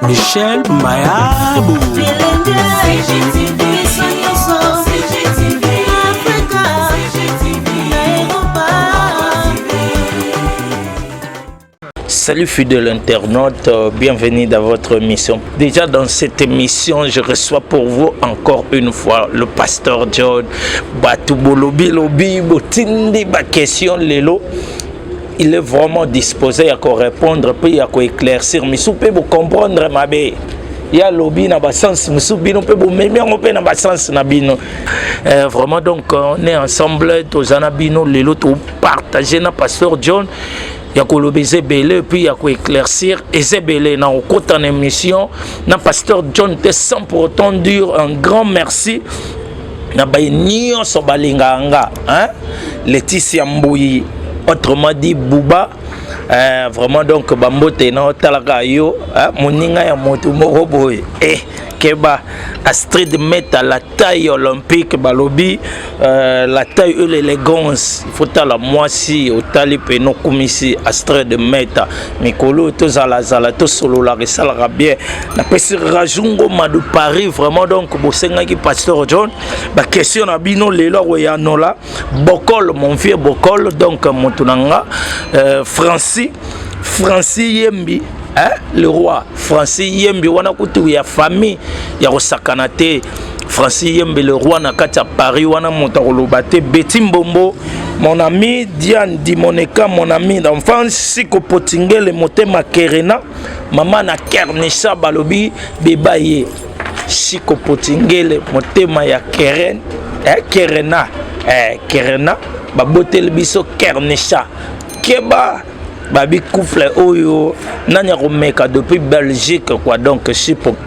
Michel Mayabou. Salut fidèles internautes, bienvenue dans votre émission. Déjà dans cette émission, je reçois pour vous encore une fois le pasteur John. Batubolobi lobi botindi ba question lelo. Il est vraiment disposé à répondre puis à éclaircir. Mais si vous comprendre ma bé. Il y a lobby na bas sens musubi no pe bo même on pe na bas sens na bino. Vraiment donc on est ensemble tous anabino lelo to partager na pasteur John. Il y a que belé puis il y a éclaircir et c'est belé na au côté en émission na pasteur John te sans pour autant dire un grand merci na ba nio so balinganga hein Laetitia Mbouyi autrement dit Bouba. Vraiment donc bambote na talaka yo moninga ya moto moko boy keba Astrid Meta la taille olympique balobi la taille et l'élégance il faut la moisi au tali peno komisi Astrid Meta mikolo to zala to solo la resala bien na pesi rajungo madu Paris vraiment donc bosenga ki pasteur John ba question na bino lelo ya nola Bokol mon vieux Bokol donc montunanga Francis Yembi hein? Le roi Francis Yembi wana kutu ya famille ya Rosakanate Francis Yembi le roi na kati ya Paris wana montakolobate Betty Mbombo mon ami Diane Dimoneka mon ami d'enfance Siko Potingele motema Kerena maman na Kernisha balobi bebaye Siko Potingele motema ya Keren Kerena Kerena babotel biso Kernisha Keba babi couple oyo nanya romeka depuis Belgique quoi donc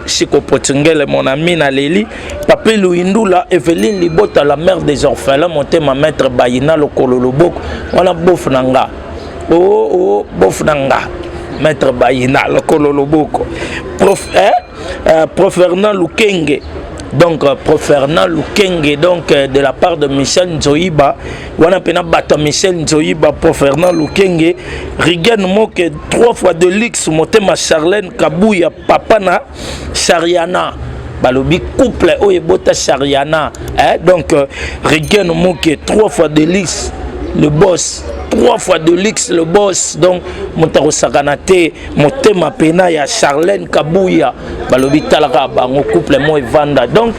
Siko Potingele mon ami na Leli Papi Luindula Evelyne Libota la mère des orphelins monté ma maître Bayina le kololoboko wala bof nanga bof nanga maître Bayina le kololoboko prof Fernand Lukenge. Donc, Prof Fernand Lukenge, donc de la part de Michel Nzoïba, on a pena bata Michel Nzoïba, Prof Fernand Lukenge, Rigen Moke 3 fois de l'X, Motema Charlène Kabouya, Papana, Chariana, balobi couple Oyebota Chariana, donc Rigen Moke 3 fois de l'X, le boss. 3 fois de l'X le boss donc Montaro Sakanate Motema Pena ya Charlène Kabouya balobi talaka bango couple mo evanda donc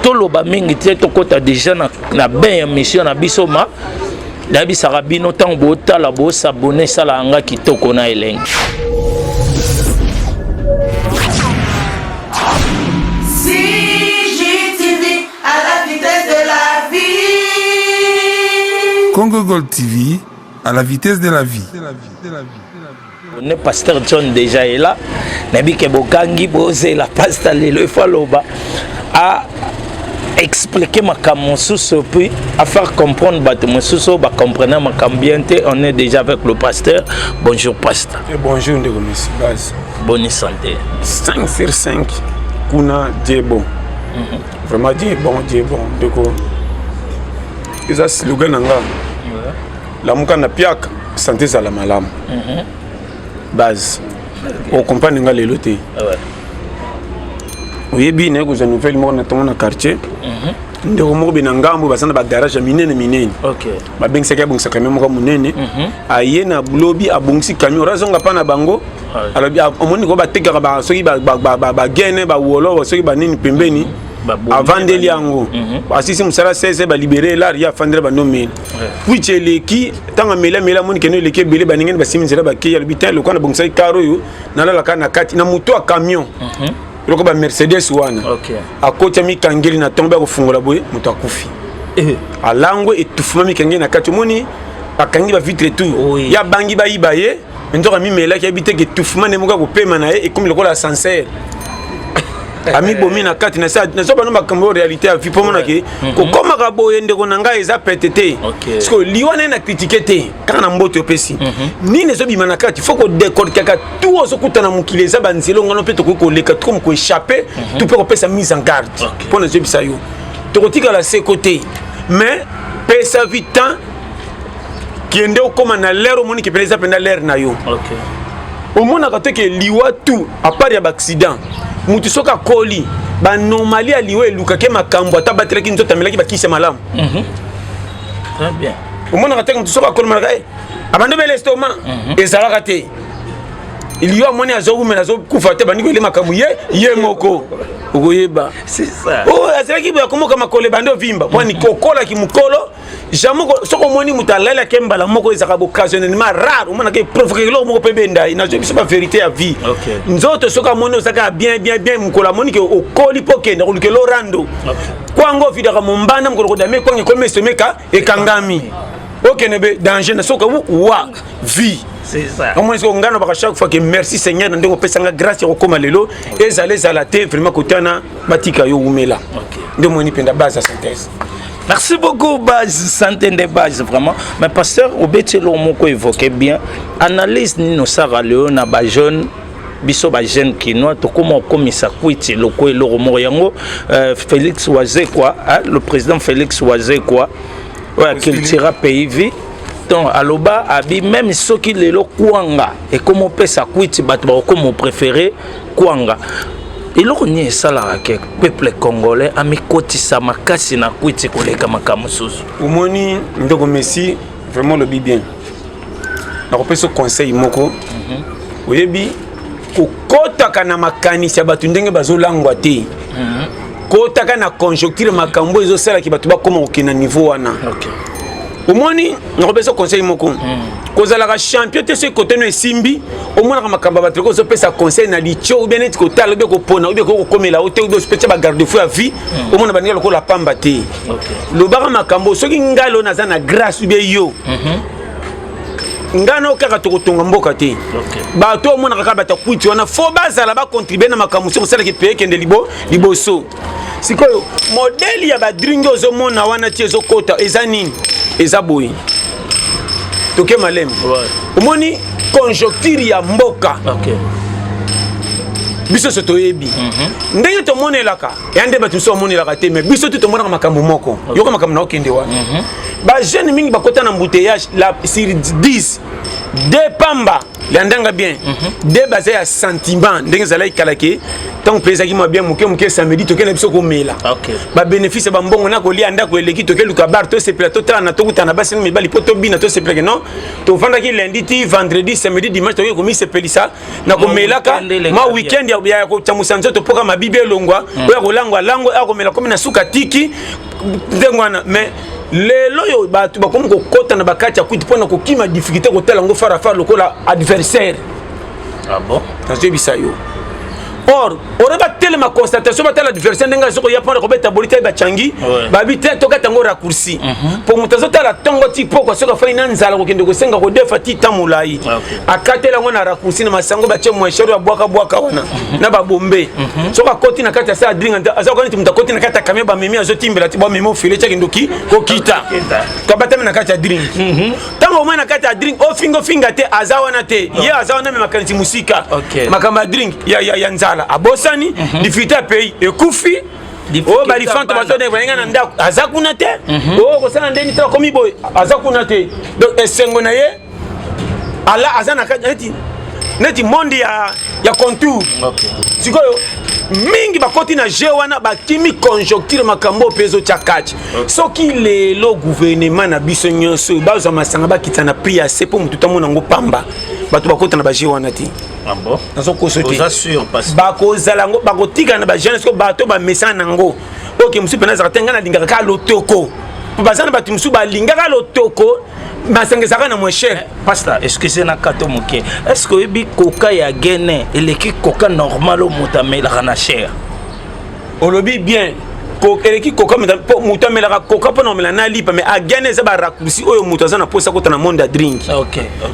toloba mingi te tokota déjà na ben mission na bisoma na bisaka bino tango tala bo s'abonner sala anga kitoko na eleng CGTV à la vitesse de la vie. Congo Gold TV à la vitesse de la vie. On est pasteur John déjà est là. Nabi ke bokangi boze la pasteur le faloba a expliquer ma kamosuso puis à faire comprendre batomosuso ba comprendre ma cambiente. On est déjà avec le pasteur. Bonjour pasteur. Et bonjour de monsieur base. Bonne santé. 5 sur 5. Kuna Dieu bon. Vraiment Dieu bon. De quoi? Ils ont slogan nanga. La muka na piaka santé za la malamu base on comprend nga lelo te oyebi ne ko je nouvelle mo na tonga na quartier ndeko mo be na ngambo basana ba garage minene OK ba bengisa ka bongisa kamera mo ko munene aye na bulobi abongisi camion razonga pa na bango alobi omoni ko ba tekaka ba soki ba gene ba wolo soki ba nini pembeni avant de liango asisi musala 16 ba libérer là ya fandre ba nomé puis cheleki tanga mela moni keno leki belé ba ngene ba siminzela ba ke ya bitin le kona bongisa karo yo na la kana kati na moto a camion loko ba Mercedes wana akota mi kangeli na tomba ko fungola boye moto akufi alango etufuma mi kangeli na kati moni akangi ba vitre tout ya bangi ba ibaye ndoka mi mela ki habite ke tufuma ne moka ko pema na e comme le kola ascenseur ami bomi na kati na sa na so ba no makambo réalité a vie pour mona ke ko koma ka boye ndeko na ngai eza pétété parce que liwana na critiquer te kana mboto pesi ni ne so bima na kati faut ko décode kaka tout oso kutana mukile za banzelo ngano pe to ko leka comme ko échapper tout peut ko pesa mise en garde pour ne bisa yo to ko tika la ses côtés mais pesa vite kende okoma na l'air omoni ke peleza penda l'air na yo omona ka teke liwa tout à part ya accident mutu soka koli ba normali ya liwa eluka ke makambo ata batelaki nzota melaki bakisa malamu très bien omona ka teke mutu soka koli malaka abande bele estomac ezalaka te liwa moni azogumela azokufa te bandiko ele makambo ye moko okoyeba c'est ça azalaki boya komoka makolo bande ovimba poni kokolaki mukolo jamoko soko moni mutalala kembala moko ezaka occasionnellement rare omona ke provoquer lo moko pebenda ina je biso ba vérité à vie nzoto soka moni osaka bien mukola moni ke okoli pokenda koluke lo rando kwango vidaka mombanda mukolo kodame kwange kome semeka ekangami okene danger na soka wa vie. C'est ça. Au moins, on gagne chaque fois que merci Seigneur, nous avons fait grâce à Okoma Lelo et à la terre vraiment côté na batika yo umela. De moni penda base à synthèse. Merci beaucoup base santé de base vraiment. Mais pasteur Obetelo moko évoquait bien analyse ni no sara leo na ba jeune biso ba jeune kinois to comment komisa kwiti loko eloro moyango Félix Wazekwa, le président Félix Wazekwa ouais qu'il tira pays donc aloba abi même ceux qui lelo kwanga et comment pesa kwiti bato ba comme préféré kwanga eloko ni esala ke peuple congolais amikotisa makasi na kwiti koleka makamu susu omoni ndoko Messi vraiment le bien na kopesa conseil moko oyebi kokotaka na makanisi ya bato ndenge bazolangwa te kotaka na conjoncture makambo ezosala ki bato bakoma okena niveau wana omoni na kopesa conseil moko kozala ka champion te ce côté no esimbi omona ka makamba bato ko pesa conseil na licho ou bien net ko tala be ko pona ou bien ko komela o te ou bien spécial ba garde fou à vie omona ba ngelo ko la pamba te lo ba makambo soki ngalo na za na grâce ou bien yo ngano kaka tokotonga mboka te bato omona kaka bata kwiti wana fo bazala ba contribuer na makambo so sala ke paye kende liboso sikoyo modeli ya ba dringo zo mona wana tie zo kota ezanini ezaboyi toke malem omoni conjoncture ya mboka biso so toyebi ndenge tomonelaka yande bato so monelaka te mais biso to tomonaka makambo moko yoko makambo na okende wana ba jeune mingi bakota na embouteillage la sur 10 de pamba landanga bien de basé ya sentiment ndenge zala ikalake tant pesa ki mo bien muke samedi toke na biso ko mela ba bénéfice ba mbongo na ko lia ndako eleki toke luka bar to se plateau ta na to kutana basi mi bali poto bina to se plake non to vanda ki lundi ti vendredi samedi dimanche toke ko mi se pelisa na ko melaka ma weekend ya ko chamusa nzoto poka mabibe longwa ya ko langwa ya ko mela comme na suka tiki ndengwana mais lelo yo bato bakomi kokota na bakati ya kwiti pona kokima difficulté kotala ngo fara lokola adversaire bon tazo bisayo or oreba tellement constatation batala adversaire ndenga soko ya pona ko beta bolita ba changi babi te toka tango raccourci pour mutazo tala tongo tipo ko soko fa ina nzala ko kende ko senga ko defa ti tamulai akatela ngona raccourci na masango ba che mweshero ya bwaka wana na ba bombe soko koti na kata sa dringa azako nti mutakoti na kata kamera ba memi azo timbela ti ba memi ofile cha kindoki ko kita ko batame na kata drink tango mwana na kata drink o finga te azawana te ye azawana me makanti musika makamba drink ya nzala abosani difita pays ekufi o bali fanta bato de venga na ndako azakuna te o ko sana ndeni tra komi boy azakuna te donc esengo na ye ala azana ka neti monde ya contour sikoyo mingi bakoti na je wana bakimi conjoncture makambo pezo chakachi soki lelo gouvernement na biso nyonso bazo masanga bakita na prix ya sepo mutu tamona ngo pamba bato bakota na ba je wana ti bon nazokosote sûr parce bakozala ngo bakotika na ba jeune ko bato ba mesana ngo OK musu pena za tenga na lingaka ka lotoko bazana bato musu ba lingaka lotoko masengezaka na moins cher pasteur excusez na kato moke est-ce que bi koka ya gene eleki koka normal o mutamela na cher olobi bien ko eleki koka mutamela ka koka pona mela na lipa mais a gene za ba raccourci oyo mutazana posa kota na monde a drink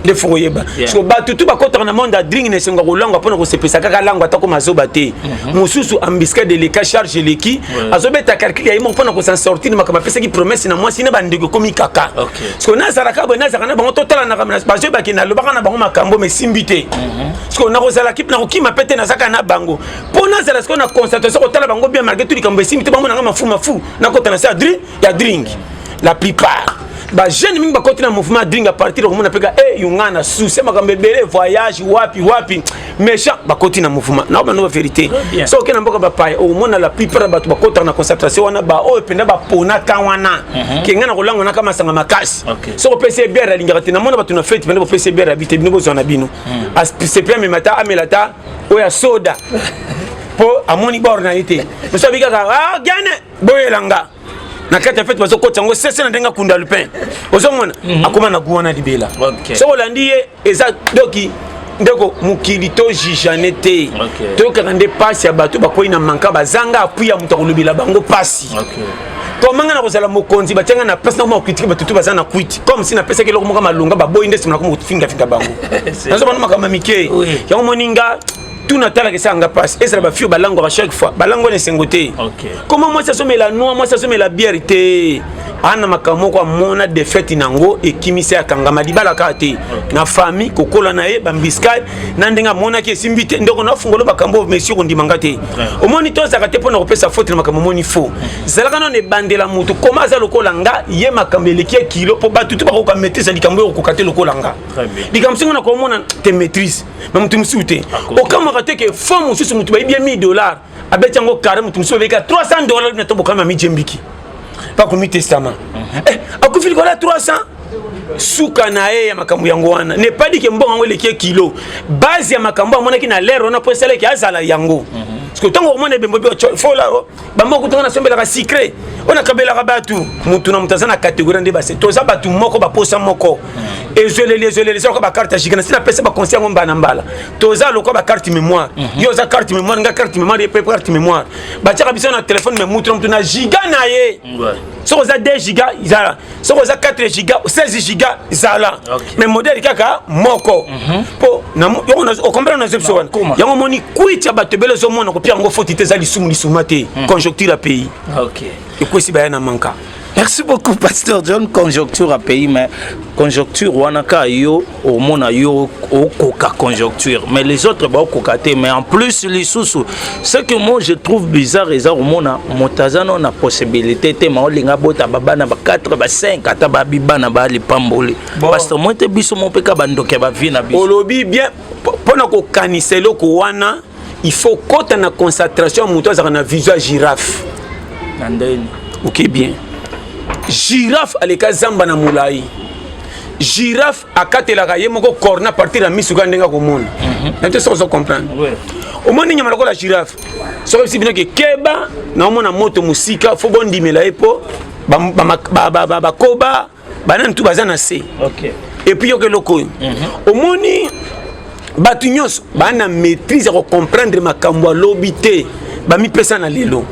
de foyeba so ba tutu ba kota na monde a drink ne senga ko langa pona ko sepesa kaka langa ta ko mazoba te mususu ambiska de leka charge leki azobeta calcul ya imo pona ko s'en sortir makama pesa ki promesse na moi sina ba ndeko komi kaka so na zaraka bo na zarana ba totala na kamera ba joba ki na lobaka na bango makambo mais simbite so na ko zala kip na ko kima pete na zaka na bango pona zala ko na constatation ko tala bango bien malgré tout likambo simbite bango na mafu na kota na sa drink ya drink la plupart ba jeune mingi ba côté na mouvement drink à partir de peka yungana souci makambe belé voyage wapi méchant ba côté na mouvement na ba no vérité so que na mboka ba paye au mona la plupart ba ba côté na concentration wana ba o penda ba pona kawana ke ngana ko lango na kama sanga makasi so PC bière lingaka te na mona ba tuna fête penda PC bière habité bino bozana bino c'est bien mata amelata o ya soda po amoni bornalité mais so bika ka gane boyelanga na kata fête bazo kota ngo sese na ndenga kunda lupin ozomona akoma na guana libela so olandiye eza doki ndeko mukilito jijanete to kande passe ya bato bakoyi na manka bazanga appui ya muto kolobela bango pasi komanga na kozala mokonzi batanga na place na ko critique bato bazana quit comme si na pesa ke lokoma malunga baboyi ndesi na ko finga bango nazo bana makama mike yango moninga tout natala que ça nga passe et ça va fio balango à chaque fois balango ne sengoté comment moi ça somme la noix moi ça somme la bière té ana makamo kwa mona défaite nango et kimisi akanga madibala kate na famille kokola na e bambiskai na ndenga mona ki simbite ndoko na fungolo bakambo monsieur kondimanga te au moniteur za kate pona kopesa faute na makamo moni faux zalaka non e bandela mutu comment za lokola nga ye makambele ki kilo po batutu ba ko maîtriser likambo ko kate lokola nga likamsingo na ko mona te maîtrise mais mutu msute au kama que femme aussi mutu ba bien $1000 abetango carré mutu mso beka $300 na tobo kama mi jembiki pas comme testament akufili ko la 300 suka na ya makambo yango wana ne pas dit que mbongo ngo leki kilo base ya makambo amona ki na lero na po sele ki azala yango parce que tango mona bembo fo la ba moko tanga na sombela ka secret ona kabela ka batu mutu na mutazana catégorie ndeba c'est toza batu moko ba posa moko et je les ko ba carte gigana sina pesa ba conseil ngomba na mbala toza loko ba carte mémoire yo za carte mémoire nga carte mémoire pe carte mémoire ba tia biso na téléphone mais mutu na giga na ye so za 2 giga izala so za 4 giga 16 giga izala mais modèle kaka moko po na yo comprendre na zepso wana yango moni kuita batebele zo mona ko pia ngo fotite za lisuma te conjoncture à pays et quoi si ba na manka. Merci beaucoup, Pasteur John. Conjoncture à pays, mais conjoncture, wanaka yo, au monde yo, au coca conjoncture. Mais les autres, bah, au coca. Mais en plus, les sous, ce que moi je trouve bizarre, et au monde, montazano na possibilité, te ma olinga bota baba na ba 4, ba 5, ata ba biba na ba li pamboli. Pasteur, moi te biso mon peka bandoke ba vie na biso. Olobi bien, pendant ko kaniselo ko wana, il faut kota na concentration montazana na vision girafe. Nandeni. Ok bien. Girafe aleka zamba na mulai girafe akatelaka ye moko corna partir à misuka ndenga komona nte so comprendre au moins nyama la girafe so si bino ke keba na omona moto musika fo bondimela epo ba koba banan tu bazana se et puis yo ke loko au moni batunyos bana maîtrise ko comprendre makambo lobité ba mi pesa na lelo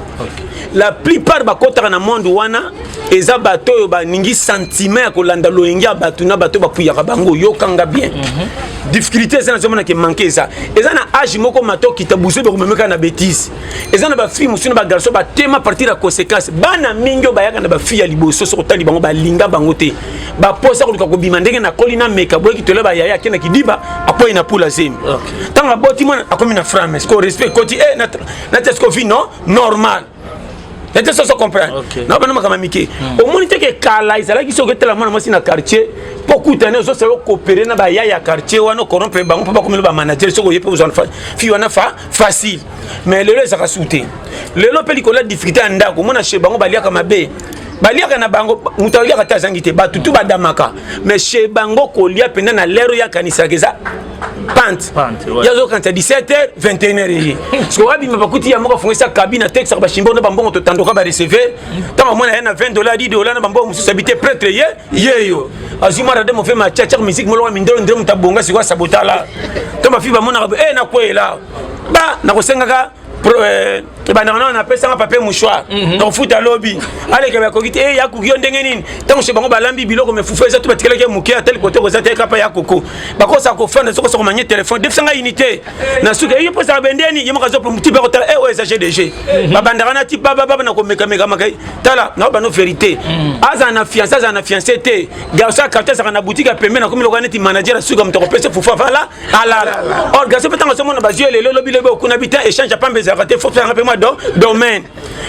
la plupart ba kota na monde wana eza bato yo ba ningi sentiment ko landa loyenga bato na bato ba kuya bango yo kanga bien difficulté ça na zomana ke manquer ça eza na âge moko mato kitabuso be komemeka na bêtise eza na ba fille musuna ba garçon ba tema partir la conséquence bana mingo ba yaka na ba fille ya liboso so tali bango ba linga bango te ba posa ko bima ndenge na kolina meka boy ki tole ba yaya kena kidiba apoy na pula zemi tanga boti mona akomi na frame ko respect koti na tesko vi non normal. C'était ça, comprendre. Non, pas nous mike. Au moins, il que kala, ils allaient qui sont que tellement moi si na quartier. Beaucoup d'années, ils ont coopéré na ba ya quartier ou na corrompre bango pas comme le manager, ce que vous besoin fi wana fa facile. Mais le ça a sauté. Le lo pelikola difficulté anda ko mona chez bango balia kama be. Balia kana bango mutalia kata zangite ba tutu ba damaka. Mais chez bango ko lia penda na lero ya kanisa keza. Pante. Yazo quand à 17h 21h. Parce que wabi mabakuti ya moko fongisa cabine texte ba chimbo na bambongo to tandoka ba recevoir. Tant moi na $20 $10 na bambongo musu habité prêtre yeyo. Azuma rade mo fait ma tcha musique mo lo mindelo ndemo tabonga sikwa sabotala. Tant ma fille ba mona na kwela. Ba na ko sengaka on appelle ça un papier mouchoir donc foot à lobby allez que ba kokite ya kukiyo ndenge nini tango chez bango balambi biloko me fufu eza tout batikela ke muke à tel côté kozate kapa ya koko bako sa ko fanda soko soko manye téléphone defsanga unité na suka yo posa bendeni yemo kazo pour petit peu ouais ça GDG ba bandara na type baba na ko meka makai tala na ba no vérité aza na fiancé te garçon quartier ça na boutique pembe na komi lokana ti manager suka mtoko pese fufu ala or garçon petango so mona ba jeu le lobby le ko na bitan échange pas mbeza raté faut faire un peu moi domaine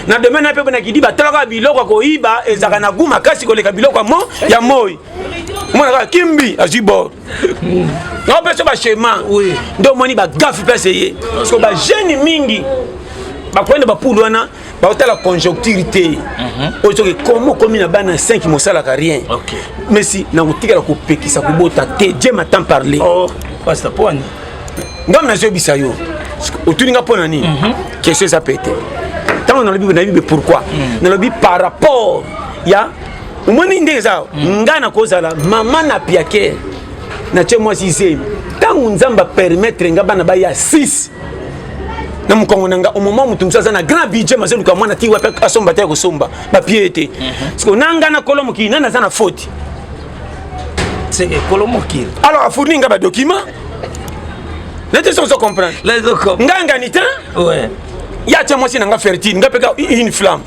na domaine na pe na kidi ba talaka biloko ko iba ezaka na guma kasi ko leka biloko mo ya moi mona kimbi ajibo no peso ba schéma oui ndo moni ba gafi pese ye parce que ba jeune mingi ba kwenda ba pulu wana ba hôtel conjoncture té ozoke comment comme na bana 5 mosala ka rien OK mais si na kotikala ko pekisa ko bota té Dieu m'entend parler oh basta poni ngam na jobisa yo otuninga pona ni question ça pété tant on a le pourquoi na lobi par rapport ya umoni ndeza ngana kozala mama na piake na che moi si tant nzamba permettre ngaba ba ya 6 na mukongo nanga au moment mutu msaza na grand budget mazelu ka mwana ti wapi asomba te ko somba ba piete parce que nanga na kolomo ki nana za na faute c'est kolomo ki alors afourni ngaba document n'était sans comprendre les documents nganga ni temps ouais ya tia moi si nanga fertile ngapeka une flamme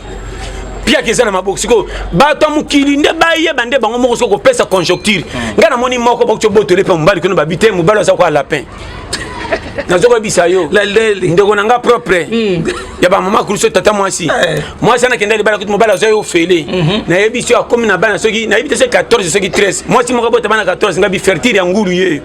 pia kezana maboko siko bato mukili nde baye bande bango moko soko pesa conjoncture ngana moni moko boko botole pe mbali kono babite mubalo za kwa lapin nazoko bisa yo ndeko nanga propre ya ba mama kruso tata mwasi mwasi ana kenda libala kuti mobala zo yo fele na yebi sio akomi na bana soki na yebi te 14 soki 13 mwasi moko bota bana 14 ngabi fertile ya ngulu ye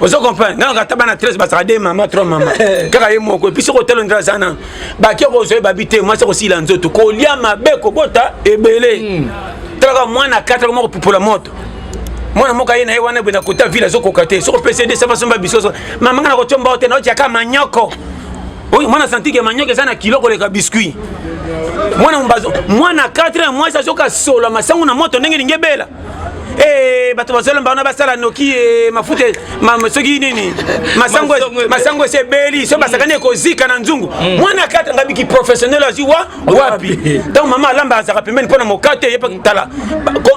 ozo comprendre nga ngata bana 13 basaka de mama 3 mama kaka ye moko et puis soko telo ndra sana ba ki ko zo babite mwasi ko sila nzoto ko lia mabeko bota ebele tala mwana 4 ko moko pupola moto mwana moka ye na ye wana bena kota villa zoko kate soko PCD ça va somba bisoso mama ngana ko tomba hote na otia kama manyoko oui mwana santike manyoko sana kilo ko leka biscuit mwana mbazo mwana 4 mois ça soka solo masangu na moto ndenge lingebela bato bazolo mbana basala noki mafute soki nini masango se beli so basakane ko zika na nzungu mwana 4 ngabiki professionnel aziwa wapi donc mama alamba azaka pembeni pona mokate yepa tala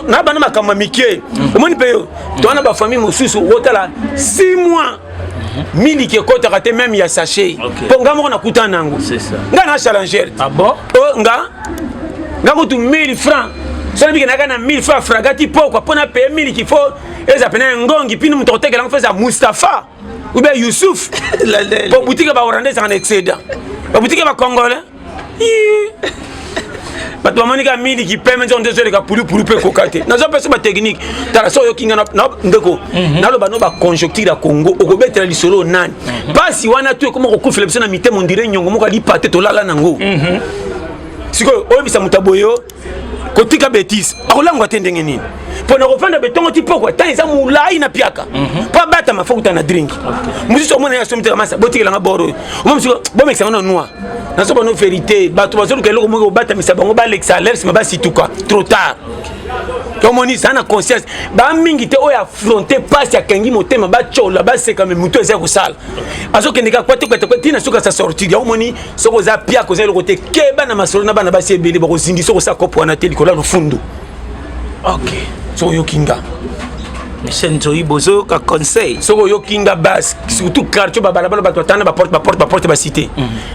na bana makamba mikie omoni pe yo to na ba famille mosusu wotala 6 mois mili ki kota kate même ya sachet po ngamo na kutana nango c'est ça nga na challenger ah bon nga ko tu 1000 francs so biki na kana 1000 francs fragati poko pona payer 1000 qu'il faut eza pena ngongi pini mutoteke lango feza Mustafa ou bien Youssouf pour boutique ba orandais en excédent ba boutique ba congolais bato bamonika 1000 qui permet on désolé ka pulu pe kokate nazo pesa ba technique tala so yo kinga na ndeko nalo bano ba conjoncture ya Congo okobetela lisolo nani pasi wana tu comme ko kufela biso na mitemo ndire nyongo moko ali pate to lala nango siko oyebisa mutaboyo kotika betis akolangwa te ndenge nini pona kofanda betongo ti poko ta eza mulai na piaka pa bata mafuta na drink muziso mona ya somite masa botikela nga boro omamsiko bomekisa na noa na so bono vérité bato bazolu ke loko moko bata misa bango ba lexa alerte ma situka trop tard tomoni sana conscience ba mingi te oya affronter passe ya kangi motema ba chola ba seka me muto eza ko sala azo kendeka kwate tina suka sa sortir ya omoni soko za pia ko za lokote keba na masolo na bana ba sebele ba ko zindi soko sa kopo na teli ko la rufundu OK so yo kinga Michel Bozo ka conseil soko yo kinga bas surtout quartier ba balabala ba totana ba porte ba cité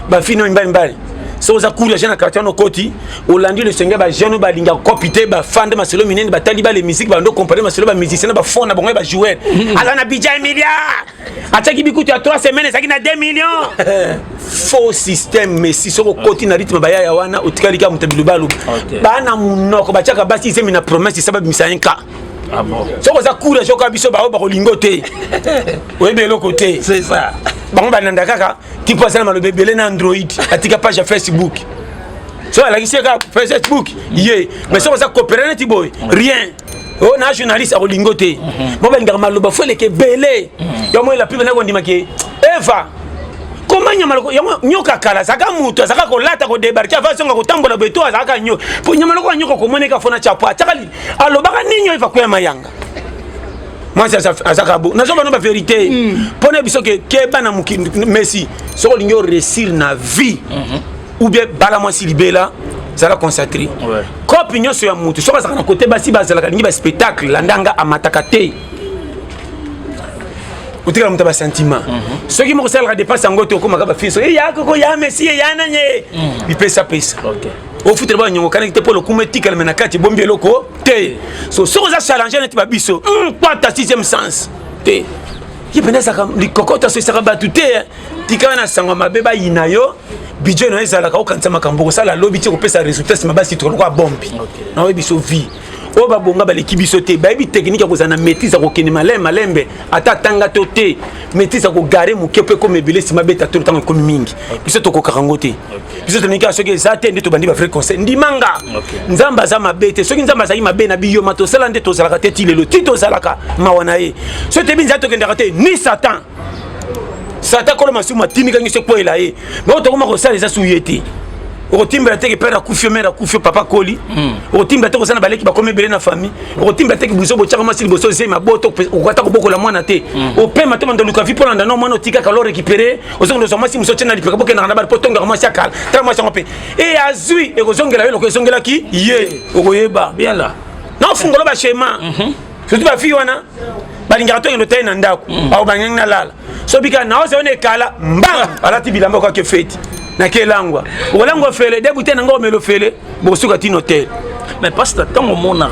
ba fino mbali so za kula jana quartier no koti olandi le senga ba jeune ba linga copité ba fande maselo minene ba taliba les musique ba ndo comparer maselo ba musicien ba fond na bongo ba joueur ala na bija milliard ataki bikutu ya 3 semaines zaki na 2 millions faux système mais si soko koti na rythme ba ya wana otikali ka mutabilu balu bana munoko ba chaka basi semi na promesse sababu misayenka ah bon soko za kula joka biso ba ko lingote oyebe lokote c'est ça bango bananda kaka tipo asala malobe belé na Android atika page ya Facebook so la kisi ka Facebook ye mais so ça coopérer na tiboy rien oh na journaliste a lingote bon ben ngama loba fo leke belé yo mo la pibe na ko ndima ke Eva comment nyama loko nyoka kala saka mutu saka ko lata ko débarquer avant songa ko tambola beto saka nyo po nyama loko nyoka ko moneka fona chapo atakali alobaka ninyo ifa kwa mayanga moi ça azakabo na zoba no ba vérité pone biso ke bana mukindi Messi so lingo réussir na vie ou bien bala moi si libela ça la consacrer ko opinion sur ya mutu so bazaka na côté basi bazala lingi ba spectacle landanga amatakate utika mutu ba sentiment so ki mo sala dépasse ngoto ko makaba fiso ya ko ya Messi ya nanye il pesa OK au foot ba nyongo kana kite polo kumetika le menakati bombi loko te so za challenger net ba biso pas ta 6e sens te qui pendant ça les cocottes ça sera battuté tika na sango mabeba inayo budget no ezala ka okanza makambo ça la lobby ti ko pesa résultat c'est mabasi to ko bombi na we biso vie o ba bonga ba l'équipe bisoté ba bi technique ko zana maîtrise ko keni malembe ata tanga toté maîtrise ko garer mu kepe ko mebele si mabeta to tanga ko mingi biso to ko karangote biso to nika soki za te ndi to bandi ba frère conseil ndi manga nzamba za mabete soki nzamba za mabe na biyo mato sala nde to zalaka te tilelo tito zalaka mawana ye so te binza to kendaka te ni satan satan ko ma suma timika ngi se ko ela ye ba to ko ma ko sala za suyeti au timbre teke père akufio mère akufio papa koli au timbre teke sana baleki ba komé belé na famille au timbre teke buso bo tchaka masili boso zema boto okata ko bokola mwana te au pema to mando luka vi pona ndano mwana otika ka lo récupérer au zongo zo masi muso tena lipeka boke na na ba potonga masi akala tra masi ngope et azui e ko zongela yo ko zongela ki ye okoyeba bien là na fungolo ba schéma surtout ba fi wana balinga to ngelo tay na ndako au banyang na lala so bika na ose one kala mbang alati bilamba ko ke fete na kelangwa olangwa fele debute na ngomelo fele bosuka tin hotel mais pasteur tant au monde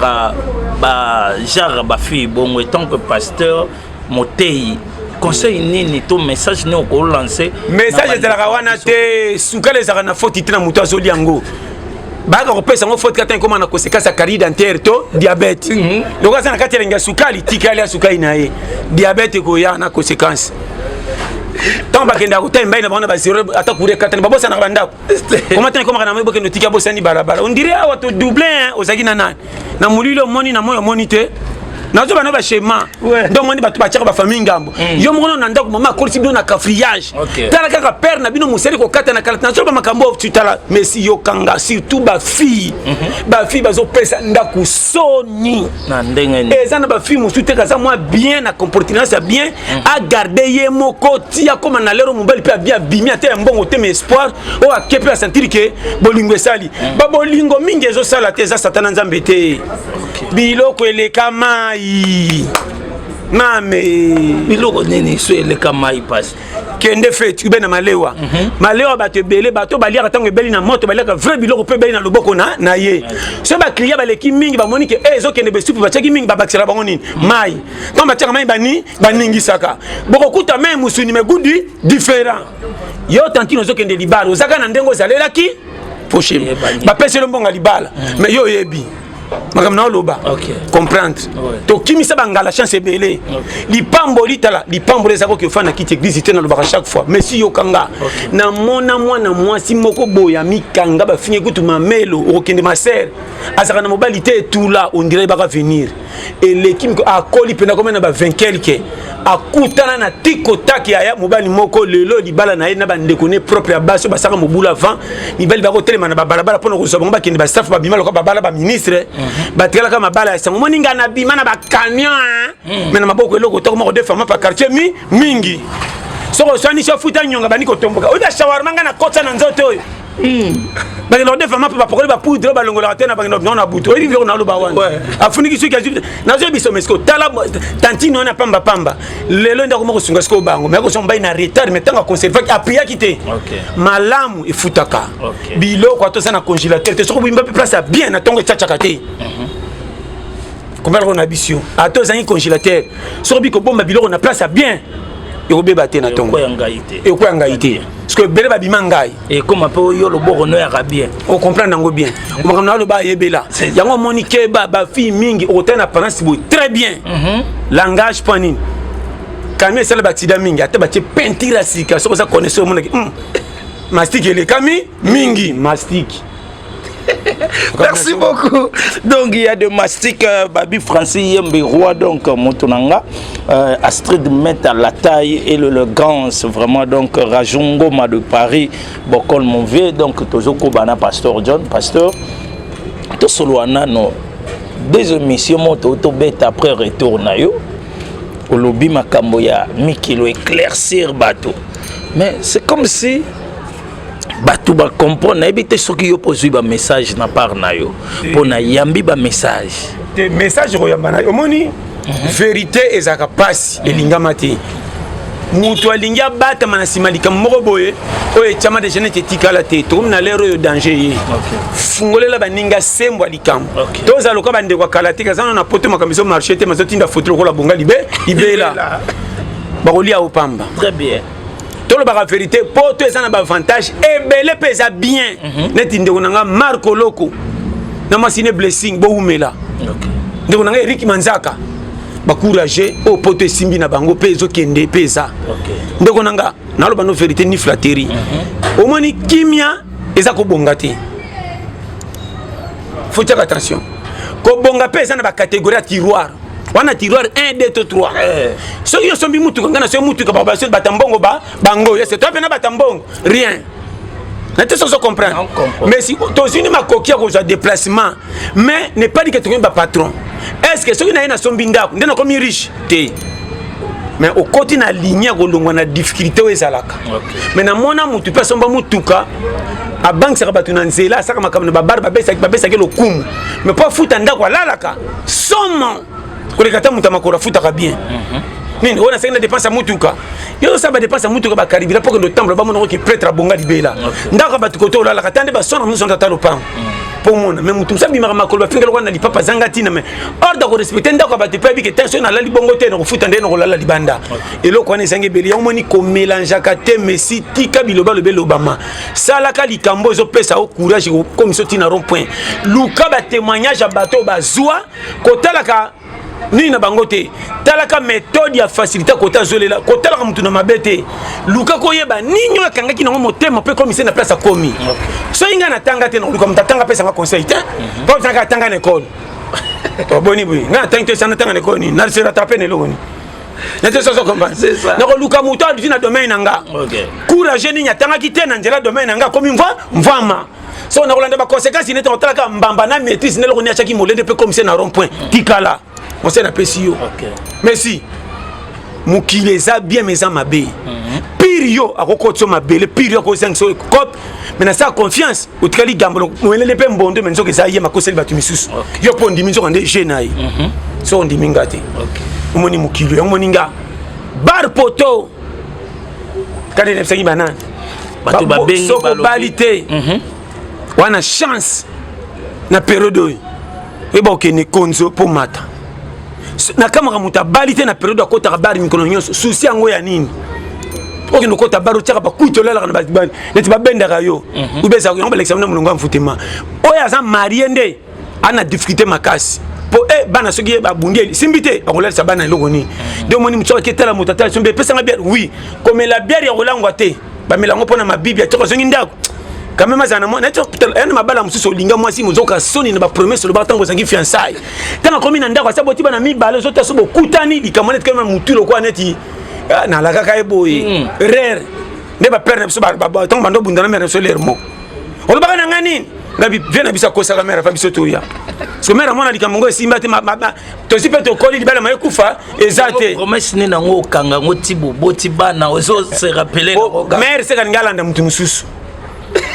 ba genre ba fille bon tant que pasteur motei conseil nini to message ne ko lancer message de la rawana te sukale za na faute tina muto azoli yango baka ko pesa ngo faute kata ko mana conséquence à carie dentaire to diabète donc ça na kati lenga sukali tikali sukali na ye diabète ko ya na conséquence tant bakenda ko temba na bana ba zéro ata courir katani babosa na bandako comment tant comment na mo bokendo tika bosa ni barabara on dirait awa to doubler ozaki na nani na mulilo moni na moyo monite na zo bana ba schéma donc moni ba tchaka ba famille ngambo yo mo na ndako mama ko si na kafriage tala kaka père na bino museri ko kata na kala na zo ba makambo tutala messi yo kanga surtout ba fille bazo pesa ndako soni na ndenge ezana ba fille musu te kaza moi bien na comportement bien a garder ye moko tia comme na lero mobile pe bien bimia te mbongo te mais espoir o a kepe a sentir que bolingo sali ba bolingo mingi ezo sala te za satana nzambe te biloko eleka mai mame biloko nini so eleka mai passe kende fete ube na malewa malewa bato ebele bato baliaka ntango ebeli na moto baliaka vrai biloko mpe ebeli na loboko na ye so baklia baleki mingi bamoni ke ezokende besupu batiaki mingi babakisela bango nini mai ntango batiaka mai baningisaka bokokuta mai musuni megudi différent yo tantino ozokende libala ozaka na ndenge ozalelaki poshemi bapeseli mbonga libala mais yo oyebi makambo na oloba comprendre tokimisa bangala chance ebele lipambo litala lipambo ezako ke fana kiti église te na lobaka chaque fois mais si yokanga na mona mwana mwasi moko boya mikanga bafinye kutu mamelo okende ma sœur azaka na mobali te tout là on dirait baka venir et l'équipe akoli pena comme na ba vainqueur ke akutana na tikotaki ya mobali moko lelo libala na ye na bandeko ne propre ya baso basaka mobula avant libali bako telema na balabala pona ko sobonga bakende ba staff ba bimalo ko babala ba ministre batikala kama bala ya sango moninga na bima na ba camion mais na maboko eloko to ko de fama pa quartier mingi soko swani shofuta nyonga bani ko tomboka oda shawarma nga na kotsa na nzoto oyo baki lo defa mapa bakoli ba poudre ba longola tena baki no na buto ebi vyo na lo ba wana afuniki suki azu na zo biso mesko tala tantino na pamba lelo ndako moko sunga sko bango mais ko somba ina retard mais tanga conserver apia kité malamu efutaka bilo kwa to sana congélateur te soko bimba place bien na tongo tchacha kate comment on a biso ato zangi congélateur soko biko bomba bilo na place bien et au bébé na tongo et quoi ngaité parce que bébé babima ngai et comme un peu yo le boro no ya bien on comprend nango bien on va le ba yebela yango monique ba fille mingi au tena apparence très bien langage panine kami sala batida mingi ata batie peinture sika so ça connaisseur mon mastic ele kami mingi mastic. Merci beaucoup. Donc il y a de mastic Babi Francis Yembe Roi donc Montonanga Astrid met à la taille et le grand vraiment donc Rajongo ma de Paris Bokol mon vieux donc Tozoko Bana Pasteur John Pasteur to soloana no des émissions moto to bête après retour na yo au lobby makambo ya mikilo éclaircir bateau mais c'est comme si bato ba comprendre ebité soki yo poser ba message na part na yo pona yambi ba message te message ko yamba na omoni vérité ezaka pasi elingama te mutu alingia bata manasima likamoko boye oye chama de jeune tikala te to na lero yo danger ye fungolela baninga sembo likambo toza loka bande kwa kalatika zana na poto makamiso marché te mazotinda photo ko la bonga libela bakolia opamba. Très bien. Tolo ba vérité pour toi ça na ba avantage et belé pesa bien. Neti ndeko nanga Marco Loko. Na masine blessing bo umela. OK. Ndeko nanga Eric Manzaka. Ba courager au pote simbi na bango peso kende pesa. OK. Ndeko nanga na lo ba no vérité ni flatterie. Au moins ni kimia eza ko bongati. Faut faire attention. Ko bonga pesa na ba catégorie à tiroir. Wana tiroir 1 2 3. Ceux qui sont bi mutu ngana so mutu ka ba batambongo ba bango. C'est toi pena batambongo. Rien. N'était sans comprendre. Mais si toi aussi ni ma coquille ko za déplacement, mais n'est pas dit que tu es un patron. Est-ce que ceux qui na sombi ndako ndena comme riche té. Mais au côté na ligne ko longwa na difficulté o ezalaka. Mais na mona mutu pe somba mutuka a banque saka batu na nzela saka makamna ba barba besa ke lokumu. Mais pas futa ndako alalaka. Somme kolekata mutu makora futa ka bien. Nini on a fait une dépense à mutuka. Yo ça ba dépense à mutuka ba karibira pour que le temple ba mono ki prêtre bonga libela. Ndako batu koto la katande ba sona muso ndata lopam. Pour moi même mutu ça bimaka makolo ba fingelo kwa na lipapa zangatina mais ordre ko respecter ndako ba te pebi que tension na la libongo te no futa ndeno ko la libanda. Et lo ko na zange beli yo moni ko mélange ka te messi tika biloba le belo obama. Sala ka likambo zo pesa au courage comme so tina rond point. Luka ba témoignage à bateau ba zwa kotala ka ni na bangote talaka méthode ya facilité kota zolela kota la mutu na mabete luka koyeba ninyo akanga ki na motema pe comme c'est na place a komi so inga na tanga te na luka mtatanga pesa nga conseil te pas tanga tanga na école to boni bui nga tanga sana tanga na école ni na se rattraper ne loni na te so comprendre c'est ça na luka mutu adi na domaine nga courage ni nyatanga ki te na njela domaine nga comme mvama so na kolanda ba conséquences ni te talaka mbamba na maîtrise ne lo ni achaki molende pe comme c'est na rond point tikala on s'est appelé si yo. Mais si mukile za bien mais en mabe. Pire yo akokotso mabe le pire yo ko 500 cop. Mais na sa confiance o tikali gambolo mwelele pe mbondo menzo ke za ye makoseli batu misusu. Yo po ndimi zo kande jenai. So ndimi ngati. OK. Omoni mukile yo omoni nga. Bar poto. Kade ne fsaki banane. Batu ba bengi ba qualité. Wana chance na période. Et ba okene konzo po mata. Na kama muta balite na période akota bari mikono nyonso souci yango ya nini oki no kota baro tiaka ba kuitolela na bali neti ba benda kayo ubeza ko ba examen mulungu amfutema oya za mariende ana difficulté makasi po bana soki ba bundieli simbite akolela sabana eloko ni de moni mutsoka ketala mutata sombe pesa nga bière oui comme la bière ya kolangwa te ba melango pona mabibi atoko zongi ndako quand même ça na moi neto en mabala mususu linga mwasi muzoka soni na ba promesse le batango zangi fiançailles tanga komi na ndako saboti bana mibale zo taso bokutani likamonete kama mutulo kwa neti na la kaka eboyi rere ne ba perdre so ba tango bando bundana mere so lermo olo baka na ngani ngabi viena bisa kosa la mere fa biso toya so mere mona likamongo simba te to sipe to koli libala ma kufa ezate promesse ne nango kanga ngoti boboti bana ozo se rappeler na mere se kan ngala nda mutu mususu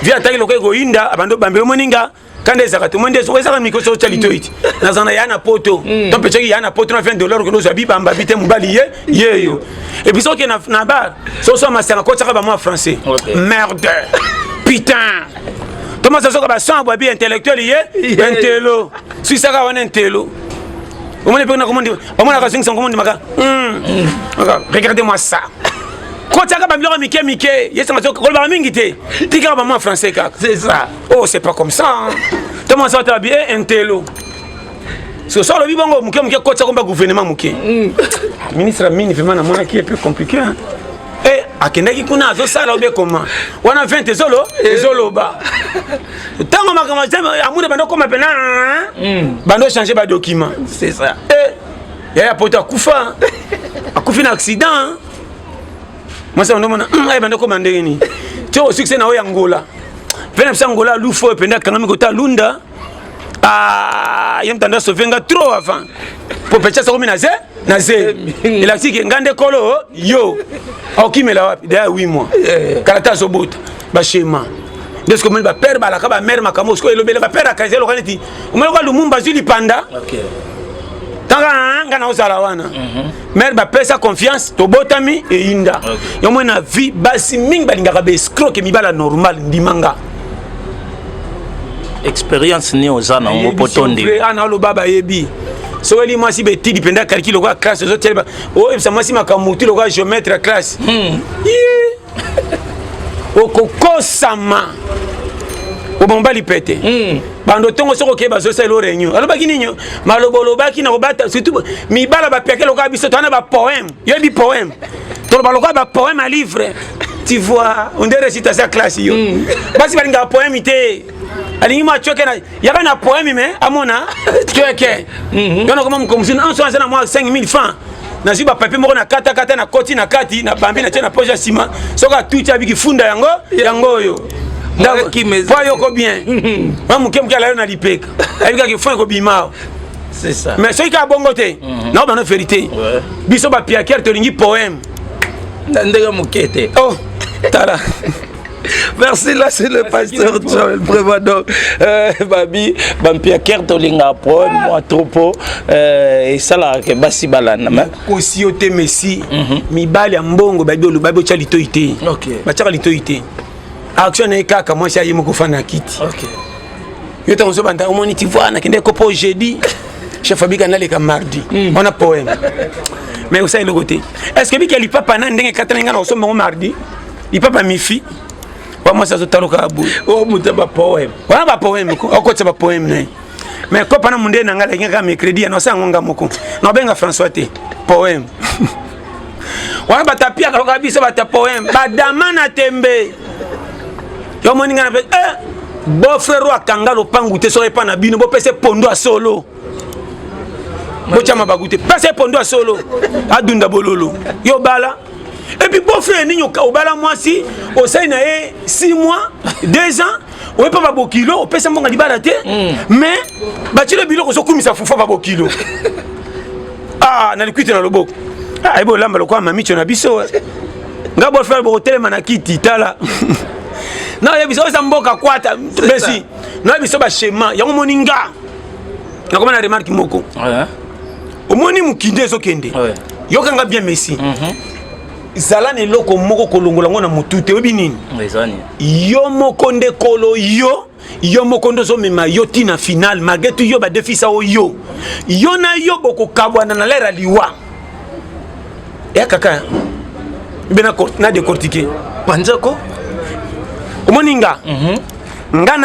via taki lokay go inda abando bambelo moninga kande zakatu monde so ezaka mikoso chalitoiti na zana yana poto to pecheki yana poto na $20 ko zo bi bamba bite mubali yeyo et puis so ke na bar so masanga ko tsaka ba moi français merde putain Thomas so ka ba sans bois bi intellectuel intello si saka wana intello au moins pe na comment dire au moins la question comment dire maka regardez-moi ça quand tu as un Mickey, il y a un mingi tu as un français. C'est ça. Oh, c'est pas comme ça. Comment ça va bien un télo. Ce soir, le bibongo, Mickey, quand tu as un gouvernement, Mickey. Ministre Mini, vraiment, qui est plus compliqué. Eh, à Kenaki Kuna, ça là, comment on a 20 zolo, zolo bas. Tant qu'on m'a commencé, à mon bando comme appelle, bando changer de document. C'est ça. Eh, il y a un pote à Koufa. À Koufa, un accident. Moi ça on demande bando commander ni tu au succès na Angola venez ça Angola lufo penda kangami kota lunda yem tanda sovenga trop avant pour pecha ça comme na ze il a dit que ngande kolo yo okimela wapi da 8 mois karata zobota ba schéma de ce que ba père ba la ka ba mère makamo ko elobele ba père akaze lo kaneti umelo kwa lumumba zuli panda OK tanga ngana osala wana mère ba pesa confiance to botami e inda yo mona vie basi mingi balingaka be escroc mibala normal ndimanga expérience ni ozana mo potonde ana lo baba yebi soki mwasi betili penda calcul lokola classe ozotelema oyebisa mwasi makamutu lokola géomètre ya classe okokosama obomba lipete bando tongo soko ke bazosala réunion alobaki nini maloba olobaki na kobata surtout mibala bapiake lokola biso twana bapoème yoyebi poème toloba lokola bapoème à livre tu vois on dirait récitation ya classe yo basi balingaka poème te alingi mwa tioke na yaka na poème mais amona tioke yona koma mokomusini anso aza na mwa 5000 francs nazwi bapapier moko na kata na koti na kati na bambi na tie na poche ya nsima soki atuti abiki funda yango oyo po yoko bien ma moke alayo na lipeka ayebikaki fo ekobimao mais soki kaka bongo te nao bano vérité biso bapiakere tolingi poème ndenge moke te tala. Merci, là c'est le pasteur Joël Prévador. Babi, Bampia Kertolinga, Pro, moi trop, et ça là, que Bassi Balana. Aussi au Messi, mi bali ambongo, babi le babi chalitoité. Ok. Bacha litoité. Action est kaka, moi c'est yemo kofana kiti. Ok. Yo t'en sois banta, on y voit, na kende kopo jeudi. Chef Fabica n'a les mardi. On a poème. Mais vous savez le côté. Est-ce que Bika li papa n'a ndenge katana ngana au mardi? Il papa mi fi. Moi ça se taroka abu. Oh mutaba poème. Wana ba poème ko. Oko tsa ba poème né. Mais ko pana munde na ngala ngaka mercredi no sa ngonga moko. No benga François te. Poème. Wana ba tapia ka biso ba ta poème. Ba damana tembe. Yo moni ngana pe bo frère wa kangalo pangu te so pa na bino bo pese pondo a solo. Bo chama bagute. Pese pondo a solo. Adunda bololo. Yo bala. Et puis bon frère ni au bala moi si au sein na 6 mois 2 ans on pas ba kilo on pesa mbonga libala te mais ba tile bilo ko so kumisa fufa ba kilo na likwite na loboko ebo lamba lokwa mamicho na biso nga bon frère bo telema na kiti tala na ya biso za mboka kwata besi na biso ba schéma yango moninga na koma na remarque moko omoni mukinde zo kende yokanga bien Messi zalane loko moko kolongola ngona mutute obi nini yo moko nde kolo yo moko ndo zo mema yo tina final magetu yo ba defisa o yo na yo boko kabwana na lera liwa ya kaka bena na décortiquer panzako omoninga nga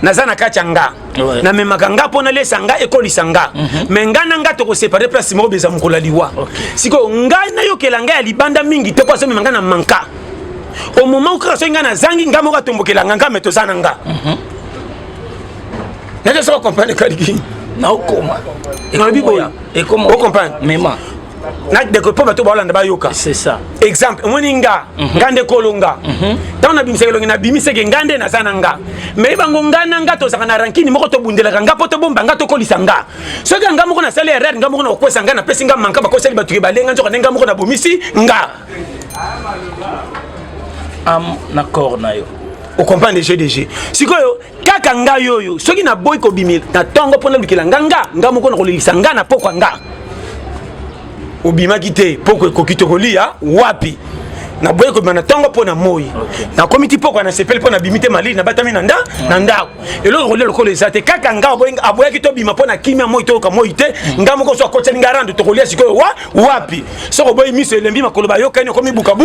nazana kacha nga na memaka nga pona lesa nga ekolisa nga me nga na nga toko séparer place moko beza mukola liwa siko nga na yokela nga ya libanda mingi te kwaso memanga na manka au moment où so nga na zangi nga moko tombokela nga meto zana nga na so comprendre kaliki na okoma et comment on comprend mema na deko po bato balanda bayoka c'est ça exemple moninga ngande kolonga tant na bimisa kolonga na bimise ke ngande na zananga mais bango ngana ngato saka na rankini moko to bundela nga poto bomba ngato kolisa nga so ka nga moko na sale erreur nga moko na kwesa nga na pesi nga manka ba koseli batu ke balenga nzoka nga moko na bomisi nga na corna yo o comprendre GDG sikoyo kaka nga yoyo soki na boy ko bimil na tongo pona lukila nga moko na kolisa nga na pokwa nga obimaki te poko ekokito kolia wapi na boye ko bana tongo pona moi na komiti poko na sepel pona bimite mali na batami na ndako elo rolé lokolo ezate kaka nga aboyaki to bima pona kimia moi to ka moi te nga moko so akoteli ngarando to kolia sikoyo wapi soko boye miso elembi makolo ba yokani komi buka